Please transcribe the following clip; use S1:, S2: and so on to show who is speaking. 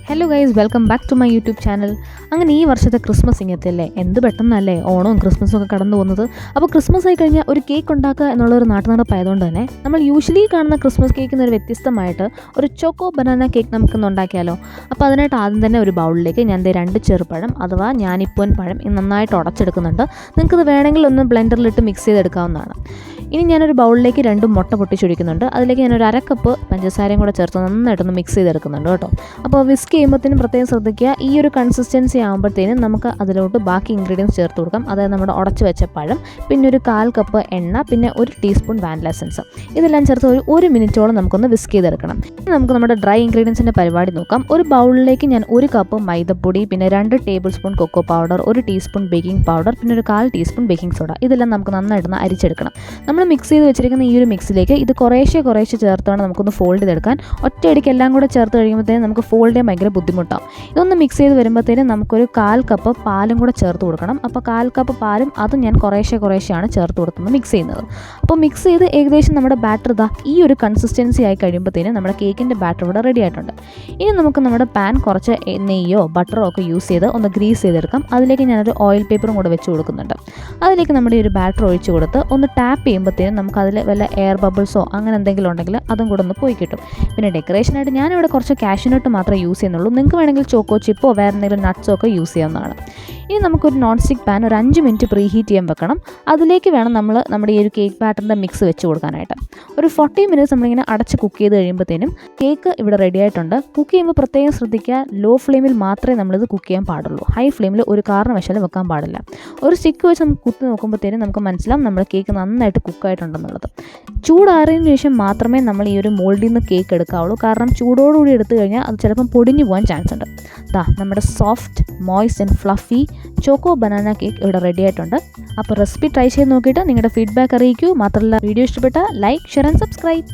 S1: Hello guys, welcome back to my YouTube channel. അങ്ങനെ ഈ വർഷത്തെ ക്രിസ്മസ് ഇങ്ങനത്തെയല്ലേ, എന്ത് പെട്ടെന്നല്ലേ ഓണവും ക്രിസ്മസും ഒക്കെ കടന്നു പോകുന്നത്. അപ്പോൾ ക്രിസ്മസ് ആയി കഴിഞ്ഞാൽ ഒരു കേക്ക് ഉണ്ടാക്കുക എന്നുള്ളൊരു നാട്ടുനടപ്പായതുകൊണ്ട് തന്നെ നമ്മൾ യൂഷ്വലി കാണുന്ന ക്രിസ്മസ് കേക്കിൽ നിന്ന് ഒരു വ്യത്യസ്തമായിട്ട് ഒരു ചോക്കോ ബനാന കേക്ക് നമുക്കൊന്ന് ഉണ്ടാക്കിയാലോ. അപ്പോൾ അതിനായിട്ട് ആദ്യം തന്നെ ഒരു ബൗളിലേക്ക് ഞാൻ 2 ചെറുപഴം അഥവാ ഞാനിപ്പോൻ പഴം നന്നായിട്ട് ഉടച്ചെടുക്കുന്നുണ്ട്. നിങ്ങൾക്കിത് വേണമെങ്കിൽ ഒന്ന് ബ്ലെൻഡറിലിട്ട് മിക്സ് ചെയ്തെടുക്കാവുന്നതാണ്. ഇനി ഞാനൊരു ബൗളിലേക്ക് 2 മുട്ട പൊട്ടിച്ചൊഴിക്കുന്നുണ്ട്. അതിലേക്ക് ഞാനൊരു 1/2 കപ്പ് പഞ്ചസാരയും കൂടെ ചേർത്ത് നന്നായിട്ടൊന്ന് മിക്സ് ചെയ്തെടുക്കുന്നുണ്ട് കേട്ടോ. അപ്പോൾ വിസ്ക് ചെയ്യുമ്പോഴത്തേനും പ്രത്യേകം ശ്രദ്ധിക്കുക, ഈ ഒരു കൺസിസ്റ്റൻസി ആകുമ്പോഴത്തേനും നമുക്ക് അതിലോട്ട് ബാക്കി ഇൻഗ്രീഡിയൻസ് ചേർത്ത് കൊടുക്കാം. അതായത് നമ്മുടെ ഉടച്ച് വെച്ച പഴം, പിന്നെ ഒരു 1/4 കപ്പ് എണ്ണ, പിന്നെ 1 ടീസ്പൂൺ വാനില എസൻസ്. ഇതെല്ലാം ചേർത്ത് ഒരു 1 മിനിറ്റോളം നമുക്കൊന്ന് വിസ്ക് ചെയ്തെടുക്കണം. നമുക്ക് നമ്മുടെ ഡ്രൈ ഇൻഗ്രീഡിയൻസിൻ്റെ പരിപാടി നോക്കാം. ഒരു ബൗളിലേക്ക് ഞാൻ 1 കപ്പ് മൈദപ്പൊടി, പിന്നെ 2 tablespoon cocoa powder, 1 teaspoon baking powder, പിന്നെ ഒരു 1/4 ടീസ്പൂൺ ബേക്കിംഗ് സോഡ, ഇതെല്ലാം നമുക്ക് നന്നായിട്ടൊന്ന് അരിച്ചെടുക്കണം. നമ്മൾ മിക്സ് ചെയ്ത് വെച്ചിരിക്കുന്ന ഈ ഒരു മിക്സിലേക്ക് ഇത് കുറേശ്ശെ ചേർത്ത് വേണം നമുക്കൊന്ന് ഫോൾഡ് ചെയ്തെടുക്കാൻ. ഒറ്റയടിക്ക് എല്ലാം കൂടെ ചേർത്ത് കഴിയുമ്പോഴത്തേനും നമുക്ക് ഫോൾഡ് ചെയ്യാൻ ഭയങ്കര ബുദ്ധിമുട്ടാവും. ഇതൊന്ന് മിക്സ് ചെയ്ത് വരുമ്പോഴത്തേനും നമുക്കൊരു 1/4 കപ്പ് പാലും കൂടെ ചേർത്ത് കൊടുക്കണം. അപ്പോൾ 1/4 കപ്പ് പാലും അതും ഞാൻ കുറേശ്ശെയാണ് ചേർത്ത് കൊടുക്കുന്നത് മിക്സ് ചെയ്യുന്നത്. അപ്പോൾ മിക്സ് ചെയ്ത് ഏകദേശം നമ്മുടെ ബാറ്റർ ഈ ഒരു കൺസിസ്റ്റൻസി ആയി കഴിയുമ്പോഴത്തേനും നമ്മുടെ കേക്കിൻ്റെ ബാറ്റർ ഇവിടെ റെഡി ആയിട്ടുണ്ട്. ഇനി നമുക്ക് നമ്മുടെ പാൻ കുറച്ച് നെയ്യോ ബട്ടറോ ഒക്കെ യൂസ് ചെയ്ത് ഒന്ന് ഗ്രീസ് ചെയ്തെടുക്കാം. അതിലേക്ക് ഞാനൊരു ഓയിൽ പേപ്പറും കൂടെ വെച്ച് കൊടുക്കുന്നുണ്ട്. അതിലേക്ക് നമ്മുടെ ഈ ഒരു ബാറ്റർ ഒഴിച്ച് കൊടുത്ത് ഒന്ന് ടാപ്പ് ചെയ്യുമ്പോഴത്തേനും നമുക്ക് അതിൽ വല്ല എയർ ബബിൾസോ അങ്ങനെ എന്തെങ്കിലും ഉണ്ടെങ്കിൽ അതും കൂടെ ഒന്ന് പോയി കിട്ടും. പിന്നെ ഡെക്കറേഷനായിട്ട് ഞാനിവിടെ കുറച്ച് കാഷ്യൂനട്ട് മാത്രമേ യൂസ് ചെയ്യുന്നുള്ളൂ. നിങ്ങൾക്ക് വേണമെങ്കിൽ ചോക്കോ ചിപ്പോ വേറെ എന്തെങ്കിലും നട്ട്സോ ഒക്കെ യൂസ് ചെയ്യാവുന്നതാണ്. ഇനി നമുക്കൊരു നോൺ സ്റ്റിക്ക് പാൻ ഒരു 5 മിനിറ്റ് പ്രീ ഹീറ്റ് ചെയ്യാൻ വെക്കണം. അതിലേക്ക് വേണം നമ്മൾ നമ്മുടെ ഈ ഒരു കേക്ക് ബാറ്ററിൻ്റെ മിക്സ് വെച്ച് കൊടുക്കാനായിട്ട്. ഒരു 40 മിനിറ്റ്സ് നമ്മളിങ്ങനെ അടച്ച് കുക്ക് ചെയ്ത് കഴിയുമ്പോഴത്തേനും കേക്ക് ഇവിടെ റെഡി ആയിട്ടുണ്ട്. കുക്ക് ചെയ്യുമ്പോൾ പ്രത്യേകം ശ്രദ്ധിക്കുക, ലോ ഫ്ലെയിമിൽ മാത്രമേ നമ്മളിത് കുക്ക് ചെയ്യാൻ പാടുള്ളൂ. ഹൈ ഫ്ലെയിമിൽ ഒരു കാരണവശാലും വെക്കാൻ പാടില്ല. ഒരു സ്റ്റിക്ക് വെച്ച് നമുക്ക് കുത്തി നോക്കുമ്പോഴത്തേനും നമുക്ക് മനസ്സിലാവും നമ്മുടെ കേക്ക് നന്നായിട്ട് കുക്കായിട്ടുണ്ടെന്നുള്ളത്. ചൂടാറിയതിനു ശേഷം മാത്രമേ നമ്മൾ ഈ ഒരു മോൾഡിൽ നിന്ന് കേക്ക് എടുക്കാവുള്ളൂ. കാരണം ചൂടോടുകൂടി എടുത്തു കഴിഞ്ഞാൽ അത് ചിലപ്പം പൊടിഞ്ഞു പോകാൻ ചാൻസ് ഉണ്ട്. നമ്മുടെ soft, moist and fluffy choco banana cake ഇവിടെ റെഡി ആയിട്ടുണ്ട്. അപ്പോൾ റെസിപ്പി ട്രൈ ചെയ്ത് നോക്കിയിട്ട് നിങ്ങളുടെ ഫീഡ്ബാക്ക് അറിയിക്കൂ. മാത്രമല്ല, വീഡിയോ ഇഷ്ടപ്പെട്ട ലൈക്ക്, ഷെയർ ആൻഡ് സബ്സ്ക്രൈബ്.